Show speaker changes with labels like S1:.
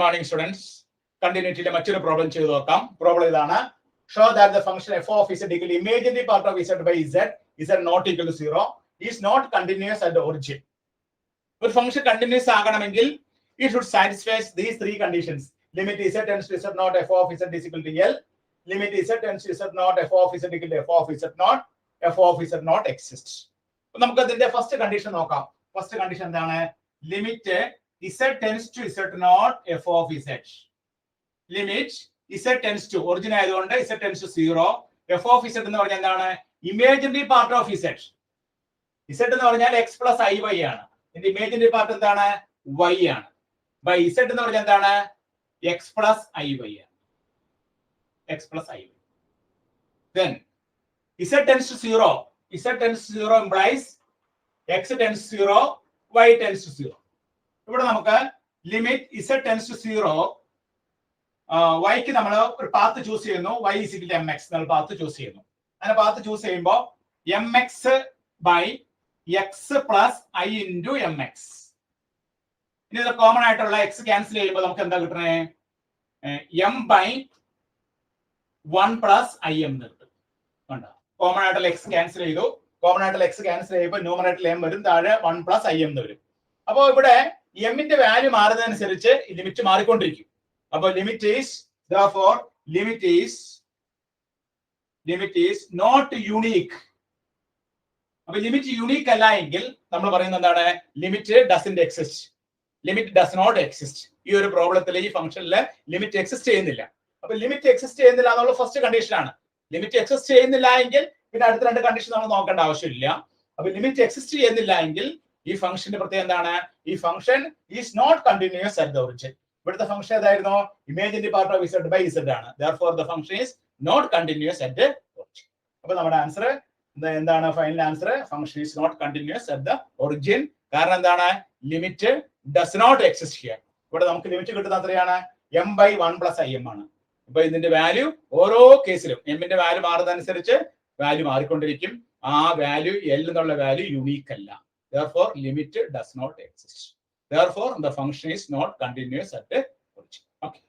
S1: morning, students. Continuity le മറ്റൊരു problem ചെയ്തു നോക്കാം. പ്രോബ്ലം ഇതാണ്. Show that the function f of z equal imaginary part of z by z not equal to 0 is not continuous at the origin. ഒരു function continuous ആകണമെങ്കിൽ it should satisfy these three conditions. Limit z tends to z naught f of z is equal to L. Limit z tends to z naught f of z equal to f of z naught. F of z naught exists. അപ്പോൾ നമുക്ക് അതിന്റെ first condition നോക്കാം. First condition എന്താണ്? Limit z tends to z naught f of z. Limit z tends to origin ആയതുകൊണ്ട് z tends to 0. f of z എന്ന് പറഞ്ഞാൽ എന്താണ്? Imaginary part of z. z എന്ന് പറഞ്ഞാൽ x plus iy ആണ്. ഇതിന്റെ ഇമേജിനറി പാർട്ട് എന്താണ്? y ആണ്. ബൈ z എന്ന് പറഞ്ഞാൽ എന്താണ്? x plus iy ആണ്. x plus iy. Then z tends to 0. Z tends to 0 implies x tends to 0, y tends to 0. ഇവിടെ നമുക്ക് limit z tends to 0 y ക്ക് നമ്മൾ ഒരു പാത്ത് ചൂസ് ചെയ്യുന്നു. y is equal to mx നമ്മൾ path choose ചെയ്യുന്നു. അങ്ങനെ path choose ചെയ്യുമ്പോൾ mx by x plus i into mx. ഇനി ഇത് കോമൺ ആയിട്ടുള്ള x ക്യാൻസൽ ചെയ്യുമ്പോൾ നമുക്ക് എന്താ കിട്ടണേ? m by 1 plus i m കിട്ടും. കണ്ടോ? കോമൺ ആയിട്ടുള്ള x ക്യാൻസൽ ചെയ്തു. കോമൺ ആയിട്ടുള്ള x ക്യാൻസൽ ചെയ്യുമ്പോൾ ന്യൂമറേറ്ററിൽ m വരും, താഴെ 1 plus i m വരും. അപ്പോൾ ഇവിടെ m ന്റെ വാല്യൂ മാറുന്നതനുസരിച്ച് ലിമിറ്റ് മാറിക്കൊണ്ടിരിക്കും. അപ്പോൾ limit is therefore limit is not unique. അപ്പോൾ ലിമിറ്റ് യൂണിക് അല്ല എങ്കിൽ നമ്മൾ പറയുന്നത് എന്താണ്? Limit doesn't exist. Limit does not exist. ഈ ഒരു പ്രോബ്ലത്തിൽ ഈ ഫംഗ്ഷനിൽ ലിമിറ്റ് എക്സിസ്റ്റ് ചെയ്യുന്നില്ല. അപ്പോൾ ലിമിറ്റ് എക്സിസ്റ്റ് ചെയ്യുന്നില്ല എന്നുള്ള ഫസ്റ്റ് കണ്ടീഷൻ ആണ്. ലിമിറ്റ് എക്സിസ്റ്റ് ചെയ്യുന്നില്ല എങ്കിൽ പിന്നെ അടുത്ത രണ്ട് കണ്ടീഷൻ നമ്മൾ നോക്കേണ്ട ആവശ്യമില്ല. അപ്പൊ ലിമിറ്റ് എക്സിസ്റ്റ് ചെയ്യുന്നില്ല എങ്കിൽ ഈ ഫംഗ്ഷന്റെ പ്രത്യേകത എന്താണ്? ഈ function is not continuous at the origin. ഇവിടുത്തെ ഫംഗ്ഷൻ ഏതായിരുന്നു? Imaginary part of z by z ആണ്. therefore the function is not continuous at the origin. അപ്പൊ നമ്മുടെ ആൻസർ എന്താണ്? Final answer function is not continuous at the origin. കാരണം എന്താണ്? Limit does not exist here. ഇവിടെ നമുക്ക് limit കിട്ടുന്ന എത്രയാണ്? m by 1 plus i m ആണ്. ഇപ്പൊ ഇതിന്റെ വാല്യൂ ഓരോ കേസിലും m ന്റെ വാല്യൂ മാറുന്നതനുസരിച്ച് വാല്യൂ മാറിക്കൊണ്ടിരിക്കും. ആ വാല്യൂ L എന്നുള്ള വാല്യൂ യൂണിക് അല്ല. therefore limit does not exist. therefore the function is not continuous at the origin. Okay.